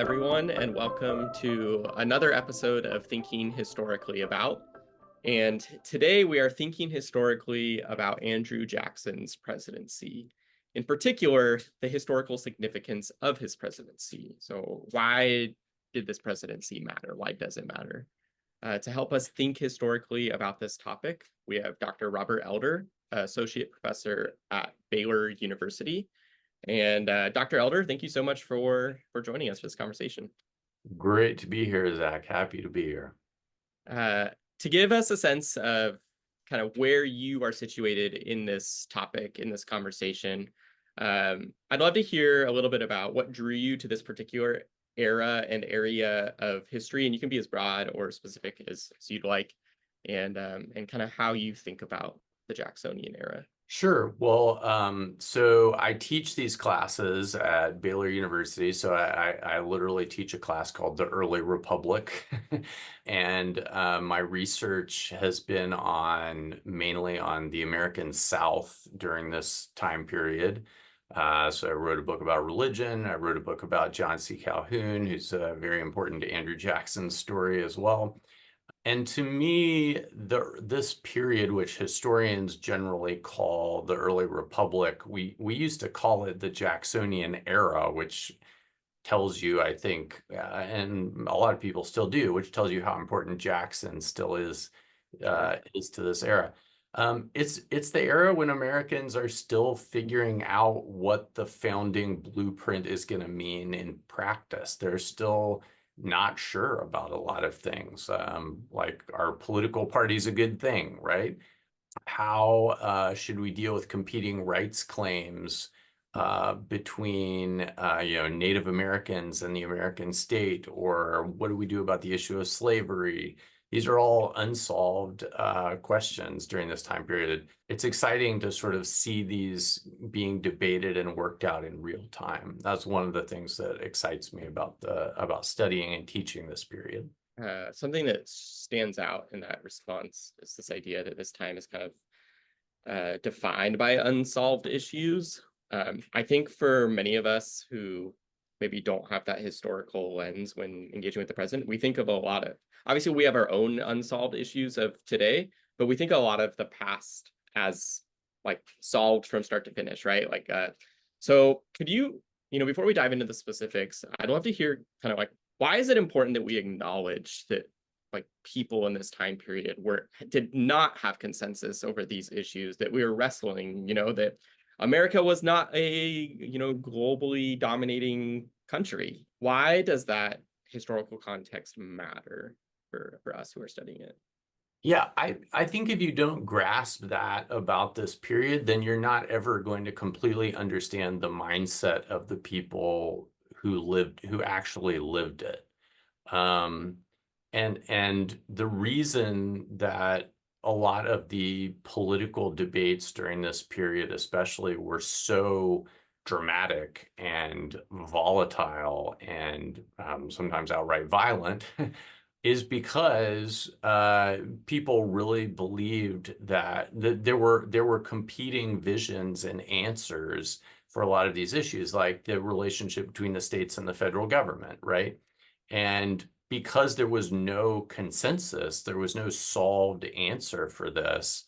everyone, and welcome to another episode of Thinking Historically About. And today we are thinking historically about Andrew Jackson's presidency, in particular, the historical significance of his presidency. So, why did this presidency matter? Why does it matter? To help us think historically about this topic, we have Dr. Robert Elder, Associate Professor at Baylor University. And Dr. Elder, thank you so much for joining us for this conversation. Great to be here, Zach. Happy to be here. To give us a sense of kind of where you are situated in this topic, in this conversation, I'd love to hear a little bit about what drew you to this particular era and area of history, and you can be as broad or specific as you'd like, and kind of how you think about the Jacksonian era. Sure. Well, so I teach these classes at Baylor University. So I literally teach a class called the Early Republic. And my research has been mainly on the American South during this time period. So I wrote a book about religion. I wrote a book about John C. Calhoun, who's very important to Andrew Jackson's story as well. And to me, this period, which historians generally call the early republic, we used to call it the Jacksonian era, which tells you, I think, and a lot of people still do, which tells you how important Jackson still is to this era. It's the era when Americans are still figuring out what the founding blueprint is going to mean in practice. They're still not sure about a lot of things, like are political parties a good thing, right? How should we deal with competing rights claims between Native Americans and the American state, or what do we do about the issue of slavery? These are all unsolved questions during this time period. It's exciting to sort of see these being debated and worked out in real time. That's one of the things that excites me about studying and teaching this period. Something that stands out in that response is this idea that this time is kind of defined by unsolved issues. I think for many of us who maybe don't have that historical lens when engaging with the present, we think of a lot of, obviously we have our own unsolved issues of today, but we think a lot of the past as like solved from start to finish, right? So could you, before we dive into the specifics, I'd love to hear kind of like, why is it important that we acknowledge that like people in this time period did not have consensus over these issues, that we were wrestling, that America was not a, globally dominating country? Why does that historical context matter for us who are studying it? Yeah, I think if you don't grasp that about this period, then you're not ever going to completely understand the mindset of the people who actually lived it. Um, and the reason that a lot of the political debates during this period, especially, were so dramatic and volatile and sometimes outright violent is because people really believed that there were competing visions and answers for a lot of these issues, like the relationship between the states and the federal government, right? And because there was no consensus, there was no solved answer for this,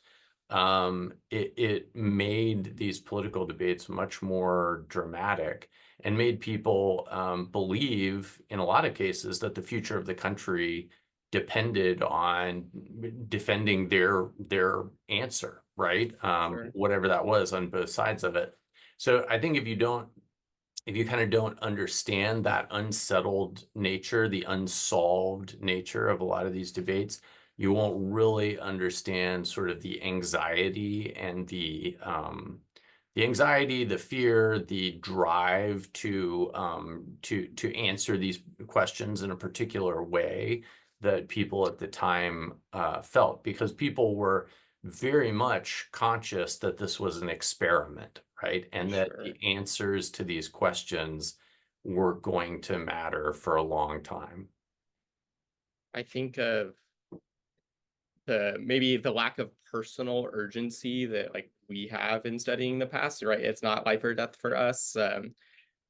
it made these political debates much more dramatic and made people believe, in a lot of cases, that the future of the country depended on defending their answer, right? Sure. Whatever that was on both sides of it. So I think if you kind of don't understand that unsettled nature, the unsolved nature of a lot of these debates, you won't really understand sort of the anxiety and the anxiety, the fear, the drive to answer these questions in a particular way that people at the time felt, because people were very much conscious that this was an experiment, right? And that the Sure. answers to these questions were going to matter for a long time. I think of maybe the lack of personal urgency that like we have in studying the past, right? It's not life or death for us.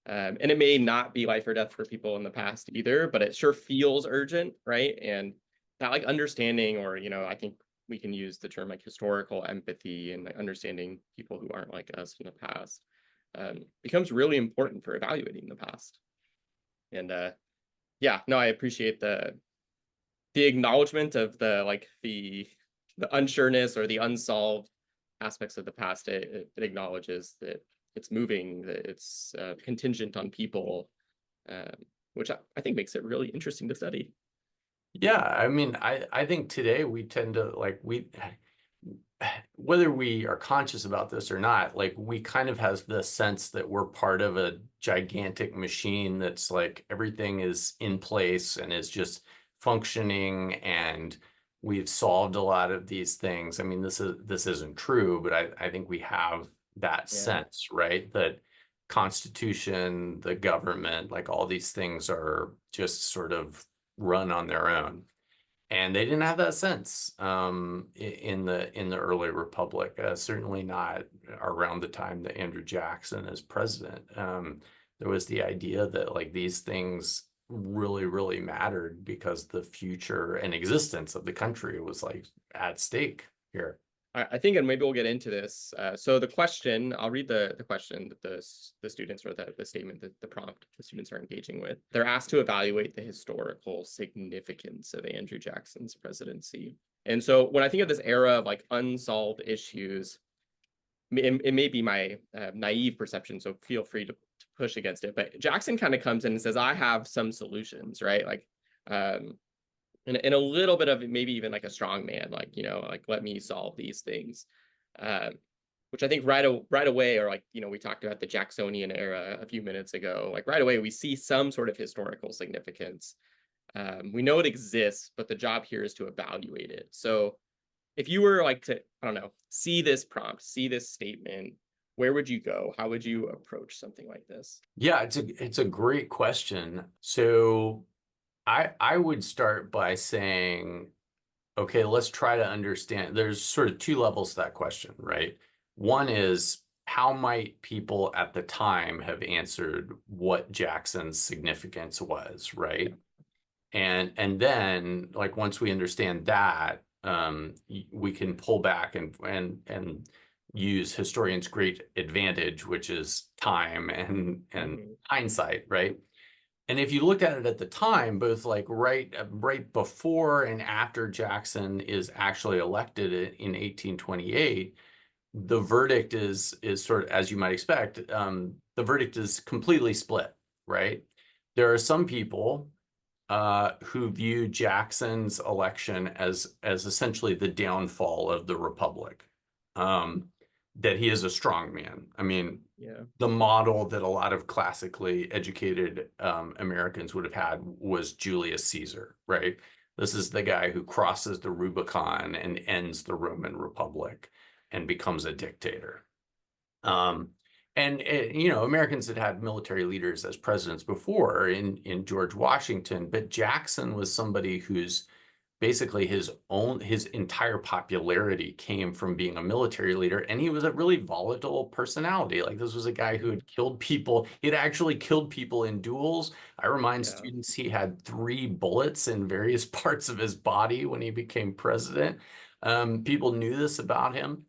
And it may not be life or death for people in the past either, but it sure feels urgent, right? And that like understanding, or, I think we can use the term like historical empathy and like understanding people who aren't like us in the past, becomes really important for evaluating the past. And yeah, no, I appreciate the acknowledgement of the unsureness or the unsolved aspects of the past. It acknowledges that it's moving, that it's contingent on people, um, which I think makes it really interesting to study. Yeah, I mean, I think today we tend to whether we are conscious about this or not, like we kind of have the sense that we're part of a gigantic machine that's like everything is in place and is just functioning, and we've solved a lot of these things. I mean, this isn't true, but I think we have that Yeah. sense, right? That Constitution, the government, like all these things are just sort of run on their own. And they didn't have that sense in the early republic, certainly not around the time that Andrew Jackson is president. There was the idea that like these things really, really mattered because the future and existence of the country was like at stake here. I think, and maybe we'll get into this. So the question, I'll read the question that the students, or the statement, that the prompt the students are engaging with. They're asked to evaluate the historical significance of Andrew Jackson's presidency. And so when I think of this era of like unsolved issues, it may be my naive perception, so feel free to push against it. But Jackson kind of comes in and says, I have some solutions, right? Like, and a little bit of maybe even like a strong man, like, like, let me solve these things. Which I think right away, or like, we talked about the Jacksonian era a few minutes ago, like right away, we see some sort of historical significance. We know it exists, but the job here is to evaluate it. So if you were like to, I don't know, see this prompt, see this statement, where would you go? How would you approach something like this? Yeah, it's a great question. So I would start by saying, okay, let's try to understand. There's sort of two levels to that question, right? One is how might people at the time have answered what Jackson's significance was, right? And then like once we understand that, we can pull back and use historians' great advantage, which is time and hindsight, right? And if you looked at it at the time, both like right before and after Jackson is actually elected in 1828, the verdict is sort of, as you might expect, the verdict is completely split, right? There are some people who view Jackson's election as essentially the downfall of the republic. That he is a strong man. I mean, Yeah. the model that a lot of classically educated Americans would have had was Julius Caesar, right? This is the guy who crosses the Rubicon and ends the Roman Republic and becomes a dictator. Americans had had military leaders as presidents before in George Washington, but Jackson was somebody who's basically his entire popularity came from being a military leader, and he was a really volatile personality. Like this was a guy who had killed people. He'd actually killed people in duels. I remind students he had 3 bullets in various parts of his body when he became president. People knew this about him.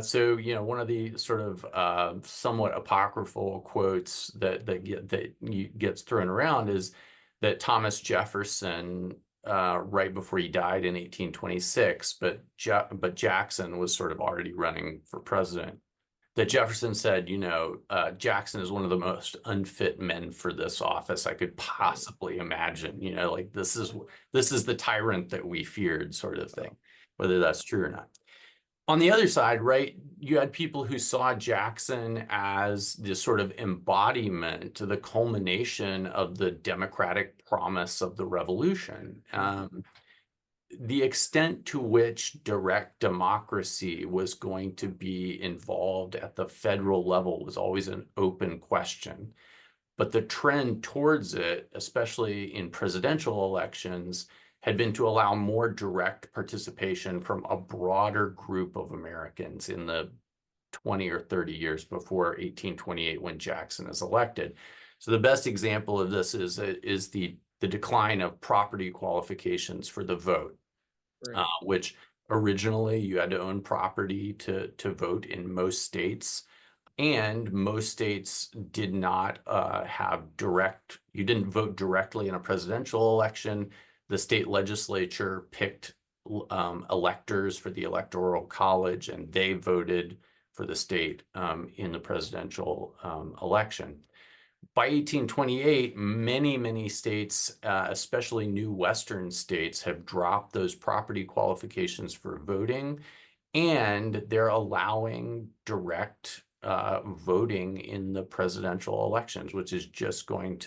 So, one of the sort of somewhat apocryphal quotes that gets thrown around is that Thomas Jefferson, right before he died in 1826, but Jackson was sort of already running for president, that Jefferson said, Jackson is one of the most unfit men for this office I could possibly imagine. Like this is the tyrant that we feared, sort of thing, whether that's true or not. On the other side, right, you had people who saw Jackson as this sort of embodiment, the culmination of the democratic promise of the revolution. The extent to which direct democracy was going to be involved at the federal level was always an open question. But the trend towards it, especially in presidential elections, had been to allow more direct participation from a broader group of Americans in the 20 or 30 years before 1828 when Jackson is elected. So the best example of this is the decline of property qualifications for the vote, Right. which originally you had to own property to vote in most states. And most states did not you didn't vote directly in a presidential election. The state legislature picked electors for the electoral college, and they voted for the state in the presidential election. By 1828, many states, especially new Western states, have dropped those property qualifications for voting, and they're allowing direct voting in the presidential elections, which is that's going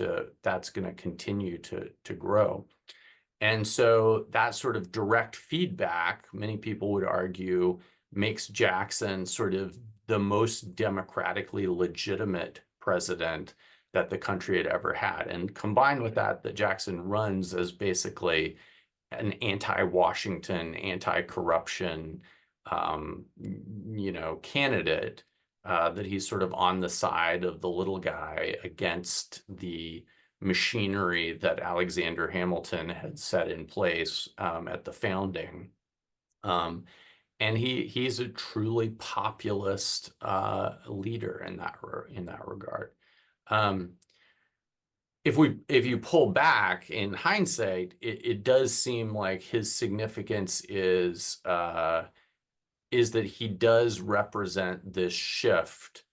to continue to grow. And so that sort of direct feedback, many people would argue, makes Jackson sort of the most democratically legitimate president that the country had ever had. And combined with that Jackson runs as basically an anti-Washington, anti-corruption, candidate, that he's sort of on the side of the little guy against the machinery that Alexander Hamilton had set in place at the founding. And he's a truly populist leader in that regard. If you pull back in hindsight, it does seem like his significance is that he does represent this shift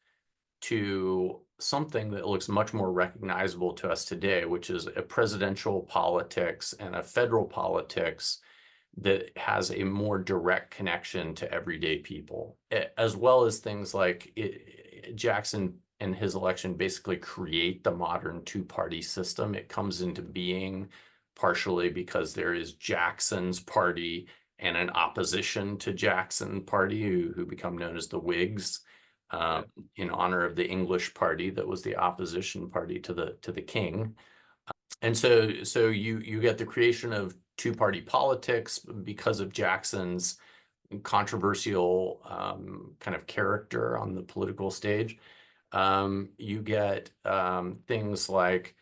to something that looks much more recognizable to us today, which is a presidential politics and a federal politics that has a more direct connection to everyday people, as well as things like Jackson and his election basically create the modern two-party system. It comes into being partially because there is Jackson's party and an opposition to Jackson party who become known as the Whigs, in honor of the English party that was the opposition party to the king. And so you get the creation of two-party politics because of Jackson's controversial kind of character on the political stage. You get things like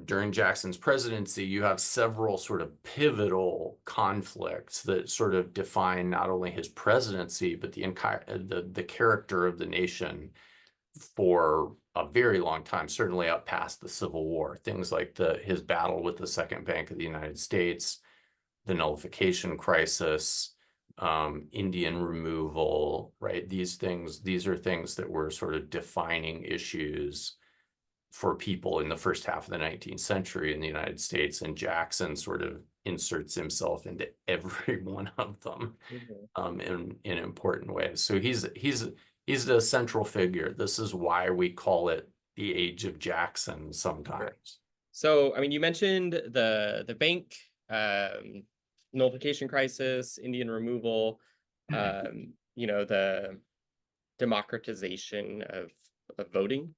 during Jackson's presidency, you have several sort of pivotal conflicts that sort of define not only his presidency, but the character of the nation for a very long time, certainly up past the Civil War. Things like his battle with the Second Bank of the United States, the nullification crisis, Indian removal, right? These are things that were sort of defining issues for people in the first half of the 19th century in the United States, and Jackson sort of inserts himself into every one of them in important ways. So he's the central figure. This is why we call it the Age of Jackson sometimes. So, I mean, you mentioned the bank, nullification crisis, Indian removal, the democratization of voting,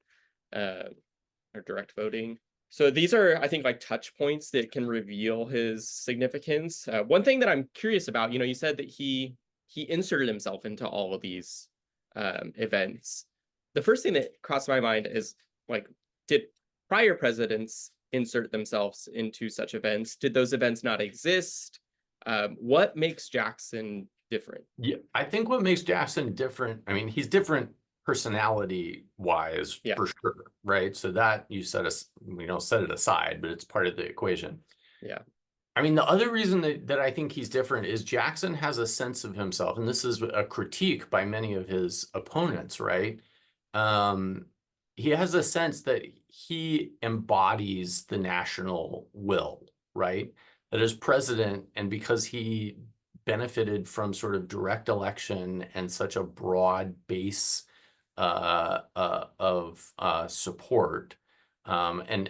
or direct voting. So these are, I think, like touch points that can reveal his significance. One thing that I'm curious about, you said that he inserted himself into all of these events. The first thing that crossed my mind is, like, did prior presidents insert themselves into such events? Did those events not exist? What makes Jackson different? Yeah, I think what makes Jackson different, I mean, he's different personality wise, for sure, right? So that set it aside, but it's part of the equation. Yeah. I mean, the other reason that I think he's different is Jackson has a sense of himself, and this is a critique by many of his opponents, right? He has a sense that he embodies the national will, right? That as president, and because he benefited from sort of direct election and such a broad base of support, and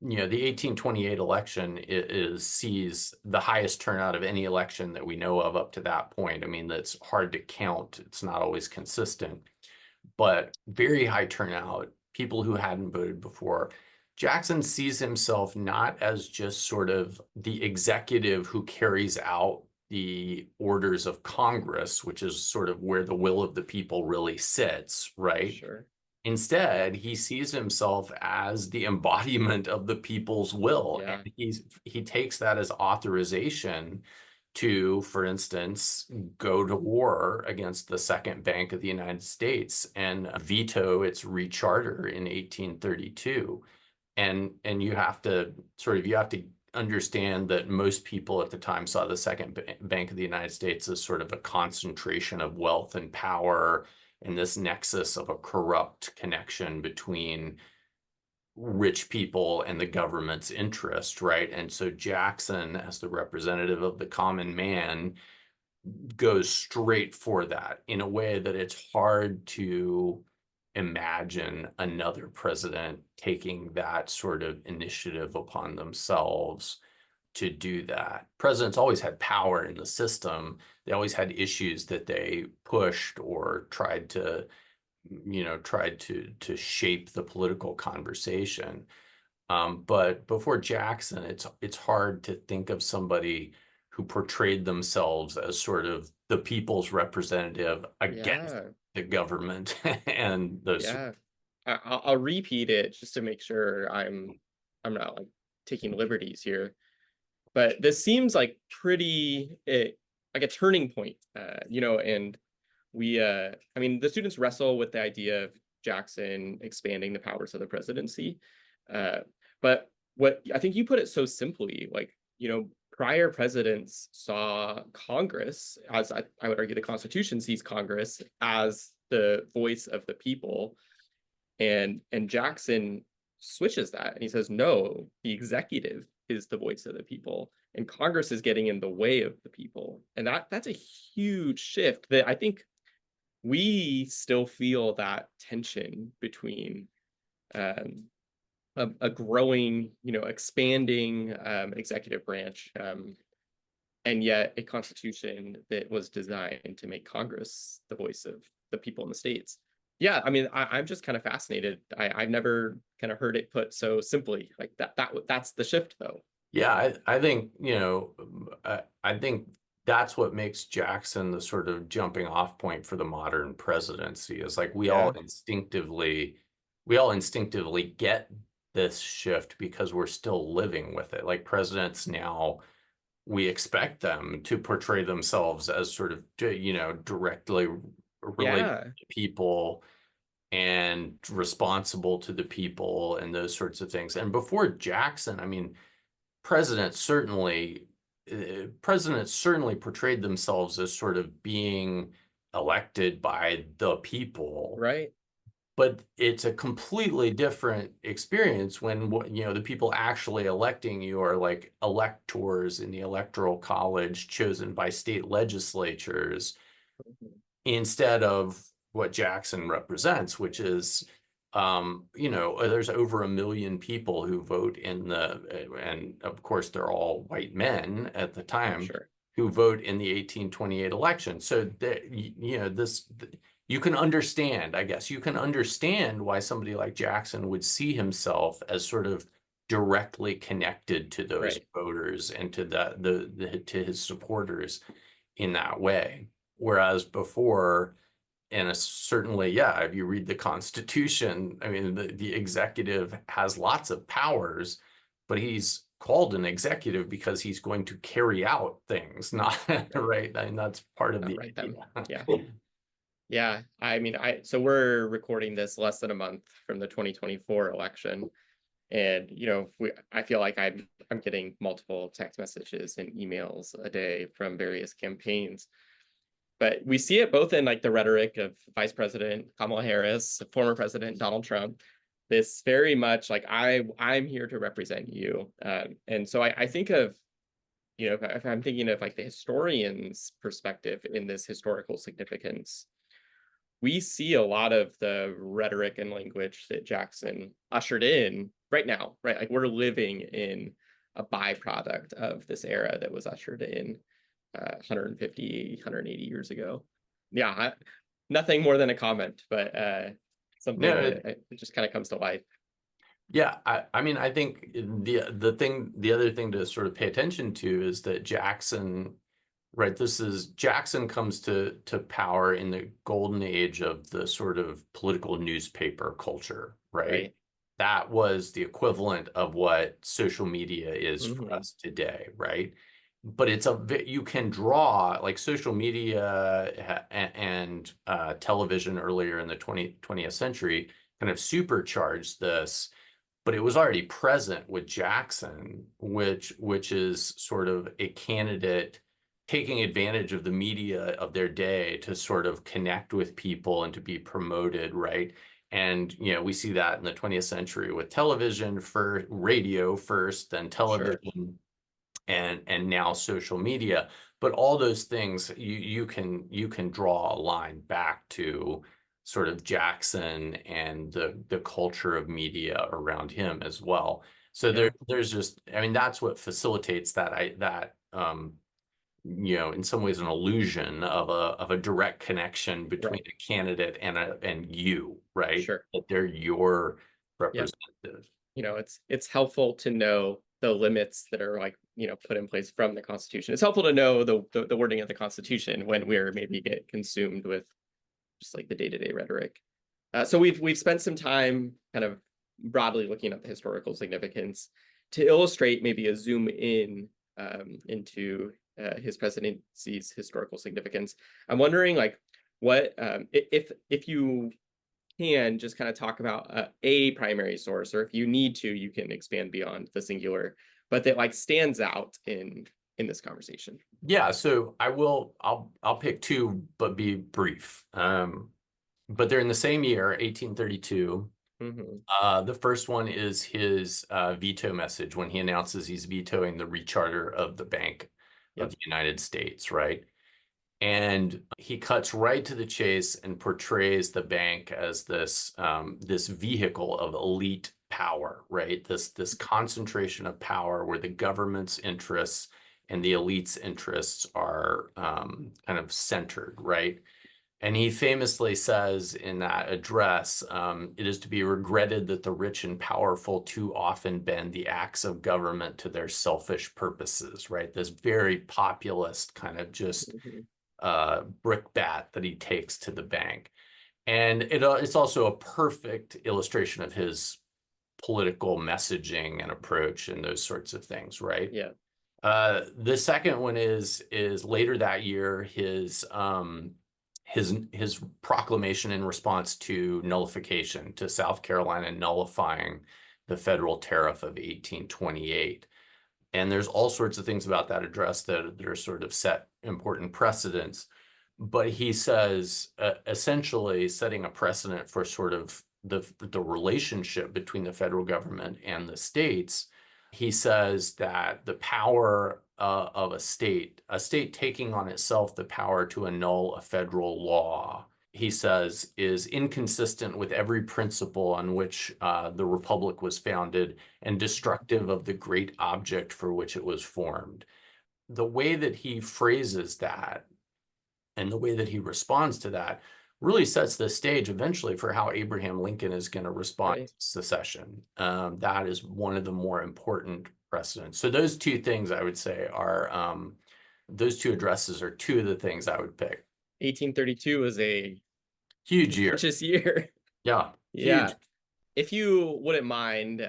the 1828 election sees the highest turnout of any election that we know of up to that point. I mean, that's hard to count. It's not always consistent, but very high turnout, people who hadn't voted before. Jackson sees himself not as just sort of the executive who carries out the orders of Congress, which is sort of where the will of the people really sits, right? Sure. Instead, he sees himself as the embodiment of the people's will, and Yeah. he takes that as authorization to, for instance, go to war against the Second Bank of the United States and veto its recharter in 1832. And you have to understand that most people at the time saw the Second Bank of the United States as sort of a concentration of wealth and power and this nexus of a corrupt connection between rich people and the government's interest, right? And so Jackson, as the representative of the common man, goes straight for that in a way that it's hard to imagine another president taking that sort of initiative upon themselves to do that. Presidents always had power in the system. They always had issues that they pushed or tried to shape the political conversation. But before Jackson, it's hard to think of somebody who portrayed themselves as sort of the people's representative against Yeah. the government and those. Yeah. I'll repeat it just to make sure I'm not like taking liberties here. But this seems like like a turning point, and I mean, the students wrestle with the idea of Jackson expanding the powers of the presidency. Uh, but what I think you put it so simply, like, prior presidents saw Congress, as I would argue the Constitution sees Congress as the voice of the people. And Jackson switches that and he says, no, the executive is the voice of the people and Congress is getting in the way of the people. And that's a huge shift that I think we still feel that tension between um, a growing, expanding executive branch, and yet a constitution that was designed to make Congress the voice of the people in the states. Yeah, I mean, I'm just kind of fascinated. I've never kind of heard it put so simply like that. That's the shift, though. Yeah, I think, I think that's what makes Jackson the sort of jumping off point for the modern presidency is like Yeah, we all instinctively get this shift because we're still living with it. Like presidents now, we expect them to portray themselves as sort of, directly related yeah, to people and responsible to the people and those sorts of things. And before Jackson, I mean, presidents certainly presidents certainly portrayed themselves as sort of being elected by the people, right, but it's a completely different experience when the people actually electing you are like electors in the electoral college chosen by state legislatures instead of what Jackson represents, which is, there's over 1 million people who vote and of course they're all white men at the time sure, who vote in the 1828 election. So you can understand, I guess, you can understand why somebody like Jackson would see himself as sort of directly connected to those right, voters and to to his supporters in that way. Whereas before, and certainly, yeah, if you read the Constitution, I mean, the executive has lots of powers, but he's called an executive because he's going to carry out things, not right, right. I mean, that's part of not the write them. Yeah, idea. yeah. I mean, so we're recording this less than a month from the 2024 election. And I feel like I'm getting multiple text messages and emails a day from various campaigns. But we see it both in like the rhetoric of Vice President Kamala Harris, former President Donald Trump. This very much like I'm here to represent you, and so I think of if I'm thinking of like the historian's perspective in this historical significance, we see a lot of the rhetoric and language that Jackson ushered in right now, right? Like we're living in a byproduct of this era that was ushered in 150, 180 years ago. Yeah, nothing more than a comment, but something No, that it just kind of comes to life. yeah, I mean, I think the other thing to sort of pay attention to is that Jackson right? This is Jackson comes to power in the golden age of the sort of political newspaper culture, right? Right. That was the equivalent of what social media is for Hmm. us today, right? But you can draw like social media and television earlier in the 20th century kind of supercharged this, but it was already present with Jackson, which is sort of a candidate taking advantage of the media of their day to sort of connect with people and to be promoted, right? And we see that in the 20th century with television, for radio first, then Sure. television, and now social media. But all those things you can draw a line back to sort of Jackson and the culture of media around him as well. So Yeah. there's just, I mean, that's what facilitates that in some ways an illusion of a direct connection between Right. a candidate and you, right? Sure. That they're your Yeah. representative. It's helpful to know the limits that are like, put in place from the Constitution. It's helpful to know the wording of the Constitution when we're maybe get consumed with just like the day-to-day rhetoric. So we've spent some time kind of broadly looking at the historical significance to illustrate maybe a zoom in into his presidency's historical significance. I'm wondering like what if you can just kind of talk about a primary source, or if you need to, you can expand beyond the singular, but that like stands out in this conversation. Yeah, so I'll pick two, but be brief. But they're in the same year, 1832. Hmm. The first one is his veto message when he announces he's vetoing the recharter of the Bank of Yep. the United States, right? And he cuts right to the chase and portrays the bank as this vehicle of elite power, right? This concentration of power where the government's interests and the elite's interests are kind of centered, right? And he famously says in that address, it is to be regretted that the rich and powerful too often bend the axe of government to their selfish purposes, right? This very populist kind of just Hmm. brickbat that he takes to the bank. And it's also a perfect illustration of his political messaging and approach and those sorts of things, right? Yeah. The second one is later that year, his proclamation in response to nullification, to South Carolina nullifying the federal tariff of 1828. And there's all sorts of things about that address that are sort of set important precedents. But he says, essentially setting a precedent for sort of the relationship between the federal government and the states. He says that the power of a state taking on itself the power to annul a federal law, he says, is inconsistent with every principle on which the republic was founded and destructive of the great object for which it was formed. The way that he phrases that and the way that he responds to that really sets the stage eventually for how Abraham Lincoln is going to respond Right. to secession. That is one of the more important precedents. So those two things I would say are those two addresses are two of the things I would pick. 1832 was a Huge year. contentious year. Yeah, Yeah. huge. If you wouldn't mind,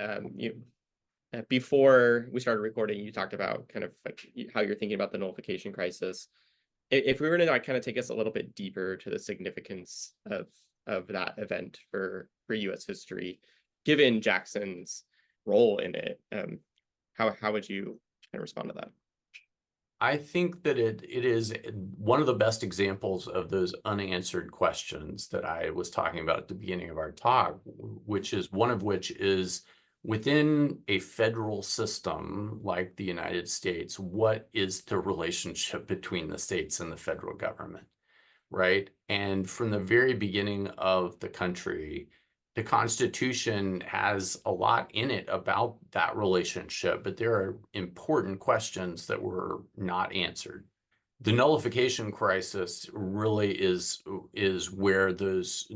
before we started recording, you talked about kind of like how you're thinking about the nullification crisis. If we were to like kind of take us a little bit deeper to the significance of that event for U.S. history, given Jackson's role in it, how would you kind of respond to that? I think that it is one of the best examples of those unanswered questions that I was talking about at the beginning of our talk, which is one of which is within a federal system like the United States, what is the relationship between the states and the federal government, right? And from the very beginning of the country, the Constitution has a lot in it about that relationship, but there are important questions that were not answered. The nullification crisis really is where those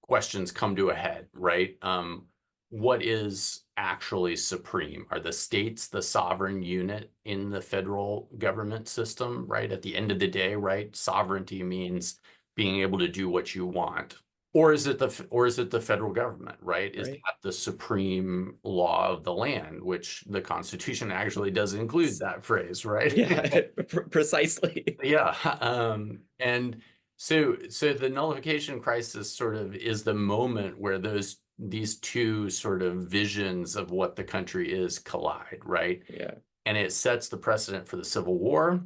questions come to a head, right? what is actually supreme? Are the states the sovereign unit in the federal government system, right? At the end of the day, right? Sovereignty means being able to do what you want. Or is it the federal government, right? Is Right. that the supreme law of the land, which the Constitution actually does include that phrase, right? Yeah, precisely. Yeah. And so the nullification crisis sort of is the moment where these two sort of visions of what the country is collide, right? Yeah. And it sets the precedent for the Civil War.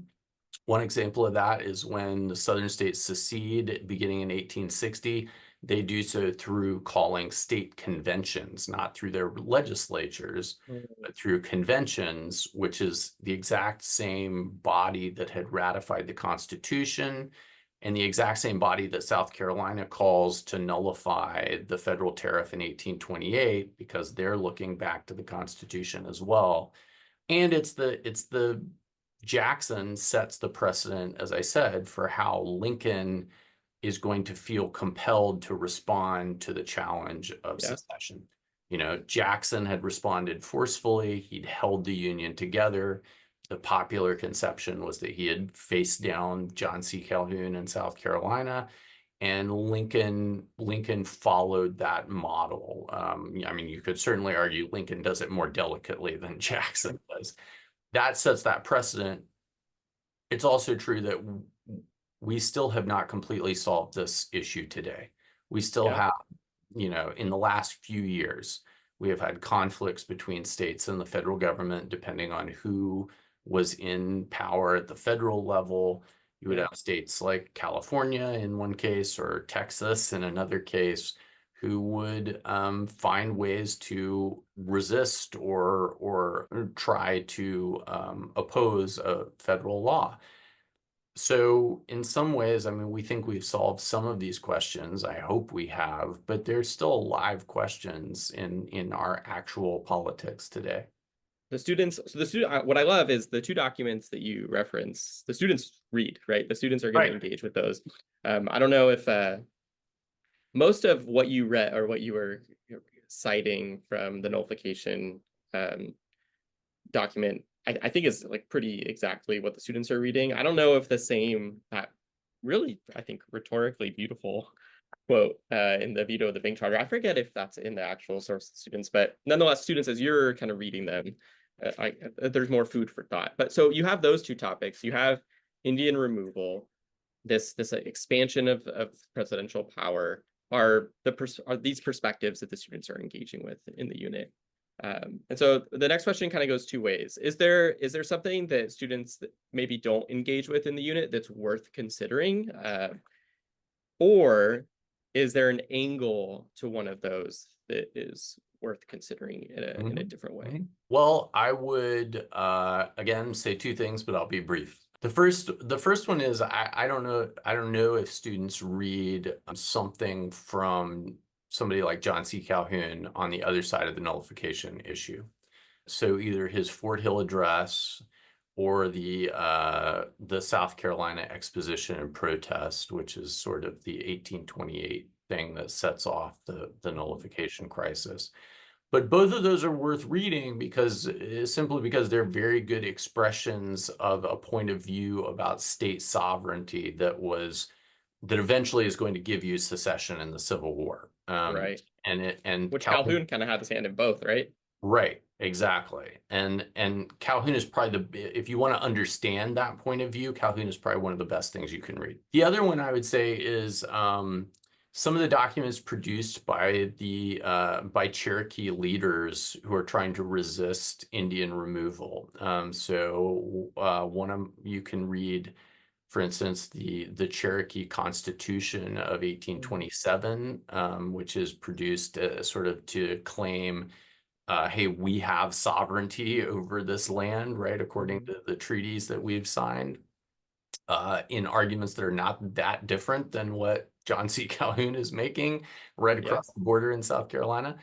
One example of that is when the Southern states secede beginning in 1860. They do so through calling state conventions, not through their legislatures, Mm. but through conventions, which is the exact same body that had ratified the Constitution and the exact same body that South Carolina calls to nullify the federal tariff in 1828 because they're looking back to the Constitution as well. And it's the Jackson sets the precedent, as I said, for how Lincoln is going to feel compelled to respond to the challenge of Yeah. secession. You know, Jackson had responded forcefully. He'd held the Union together. The popular conception was that he had faced down John C. Calhoun in South Carolina, and Lincoln followed that model. I mean, you could certainly argue Lincoln does it more delicately than Jackson does. That sets that precedent. It's also true that we still have not completely solved this issue today. We still Yeah. have, in the last few years, we have had conflicts between states and the federal government, depending on who was in power at the federal level. You would Yeah. have states like California in one case or Texas in another case who would find ways to resist or try to oppose a federal law. So in some ways, I mean, we think we've solved some of these questions. I hope we have, but there's still live questions in our actual politics today. The students, so the student, what I love is the two documents that you reference, the students read, right? The students are going to Right. engage with those. I don't know if most of what you read or what you were citing from the nullification um, document, I think is like pretty exactly what the students are reading. I don't know if the same, that really, I think, rhetorically beautiful quote in the veto of the Bing Charter. I forget if that's in the actual source of students, but nonetheless, students, as you're kind of reading them, there's more food for thought. But so you have those two topics. You have Indian removal, this expansion of presidential power. Are these perspectives that the students are engaging with in the unit? And so the next question kind of goes two ways. Is there something that students that maybe don't engage with in the unit that's worth considering? Or is there an angle to one of those that is worth considering in a different way? Well, I would again say two things, but I'll be brief. The first one is I don't know if students read something from somebody like John C. Calhoun on the other side of the nullification issue. So either his Fort Hill address or the South Carolina Exposition and Protest, which is sort of the 1828 thing that sets off the nullification crisis. But both of those are worth reading because simply because they're very good expressions of a point of view about state sovereignty that eventually is going to give you secession in the Civil War. Right. And Which Calhoun. Calhoun kind of had his hand in both, right? Right, exactly. And Calhoun is probably if you want to understand that point of view, Calhoun is probably one of the best things you can read. The other one I would say is some of the documents produced by Cherokee leaders who are trying to resist Indian removal. You can read, for instance, the Cherokee Constitution of 1827, which is produced sort of to claim hey, we have sovereignty over this land, right, according Mhm. to the treaties that we've signed, in arguments that are not that different than what John C. Calhoun is making right Yeah. across the border in South Carolina.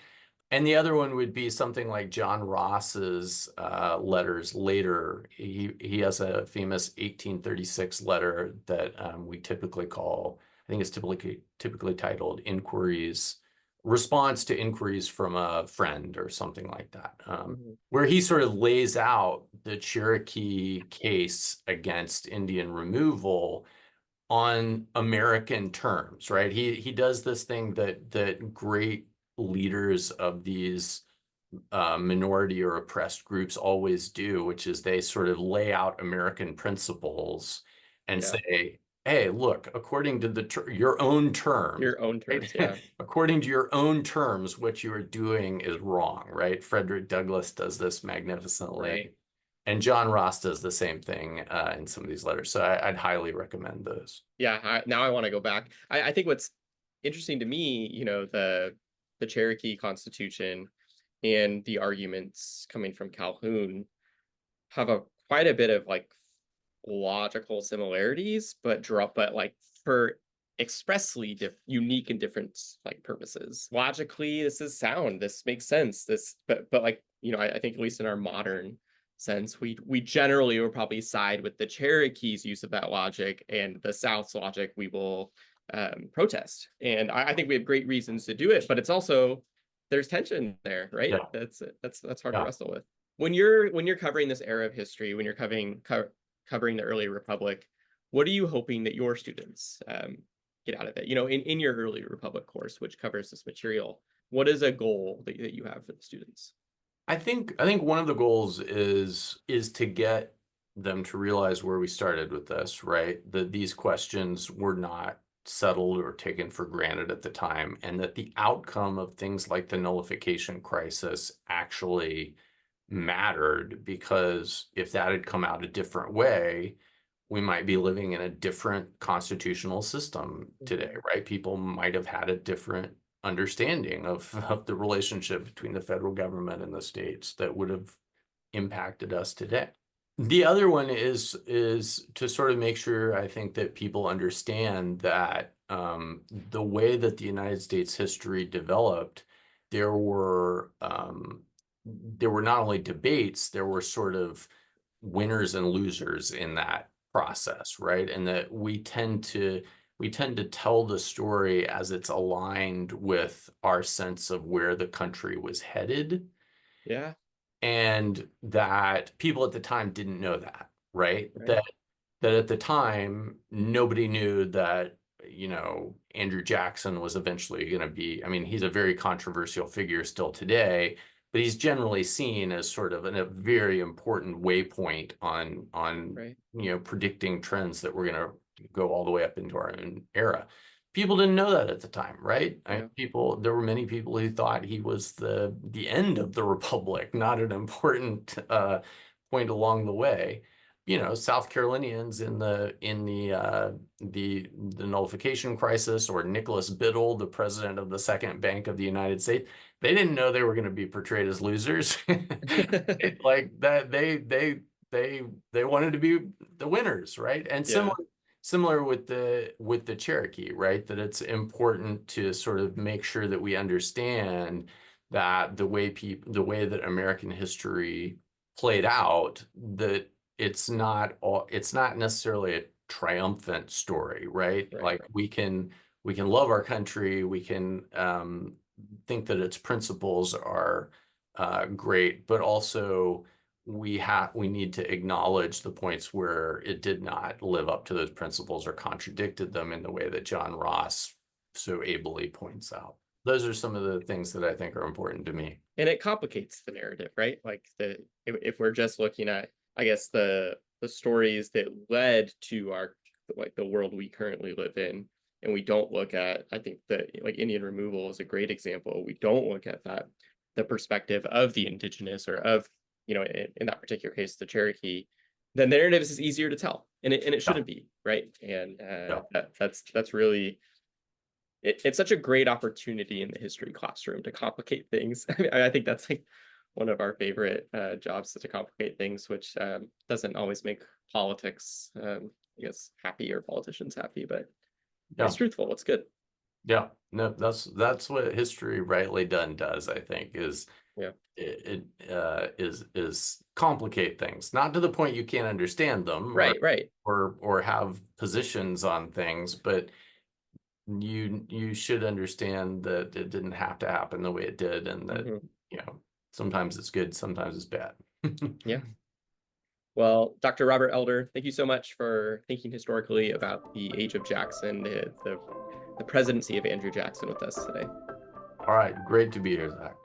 And the other one would be something like John Ross's letters later. He has a famous 1836 letter that we typically call, I think it's typically titled Inquiries response to inquiries from a friend or something like that, Mhm. where he sort of lays out the Cherokee case against Indian removal on American terms, right? He does this thing that great leaders of these minority or oppressed groups always do, which is they sort of lay out American principles and Yeah. say, hey, look, according to your own terms, Your own right? terms. Yeah. According to your own terms, what you are doing is wrong, right? Frederick Douglass does this magnificently. Right. And John Ross does the same thing in some of these letters. So I'd highly recommend those. Yeah. Now I want to go back. I think what's interesting to me, the Cherokee Constitution and the arguments coming from Calhoun have a quite a bit of like logical similarities, but like for expressly unique and different like purposes. Logically, this is sound. This makes sense. But like I think at least in our modern sense, we generally will probably side with the Cherokees' use of that logic, and the South's logic we will protest. And I think we have great reasons to do it, but it's also there's tension there, right? Yeah, That's hard to yeah. wrestle with when you're covering this era of history, when you're covering the early republic, what are you hoping that your students get out of it? In your early republic course, which covers this material, what is a goal that you have for the students? I think one of the goals is to get them to realize where we started with this, right? That these questions were not settled or taken for granted at the time, and that the outcome of things like the nullification crisis actually mattered, because if that had come out a different way, we might be living in a different constitutional system today, Mhm. right? People might have had a different understanding of the relationship between the federal government and the states that would have impacted us today. The other one is to sort of make sure, I think, that people understand that the way that the United States history developed, there were not only debates, there were sort of winners and losers in that process, right? And that we tend to tell the story as it's aligned with our sense of where the country was headed, Yeah, and that people at the time didn't know that, right? right. That at the time nobody knew that, Andrew Jackson was eventually going to be, I mean, he's a very controversial figure still today, but he's generally seen as sort of a very important waypoint on Right. predicting trends that were going to go all the way up into our own era. People didn't know that at the time, right? Yeah. There were many people who thought he was the end of the republic, not an important point along the way. South Carolinians in the nullification crisis, or Nicholas Biddle, the president of the Second Bank of the United States, they didn't know they were going to be portrayed as losers. Like that, they wanted to be the winners, right? And Yeah. similar with the Cherokee, right? That it's important to sort of make sure that we understand that the way that American history played out, that it's not necessarily a triumphant story, right? Right. Like we can love our country, we can think that its principles are great, but also we need to acknowledge the points where it did not live up to those principles or contradicted them in the way that John Ross so ably points out. Those are some of the things that I think are important to me. And it complicates the narrative, right? Like if we're just looking at, I guess the stories that led to our like the world we currently live in, and we don't look at, I think that like Indian removal is a great example. We don't look at the perspective of the indigenous, or of in that particular case the Cherokee, then the narrative is easier to tell, and it Yeah, shouldn't be, right? And yeah, that's really it's such a great opportunity in the history classroom to complicate things. I think that's like one of our favorite jobs, to complicate things, which doesn't always make politics, I guess, happy, or politicians happy, but it's yeah. truthful. It's good. Yeah, no, that's what history rightly done does, I think, is Yeah. is complicate things, not to the point you can't understand them, or Right. Right. or have positions on things, but you should understand that it didn't have to happen the way it did, and that, Mhm. sometimes it's good, sometimes it's bad. Yeah. Well, Dr. Robert Elder, thank you so much for thinking historically about the age of Jackson, the presidency of Andrew Jackson with us today. All right, great to be here, Zach.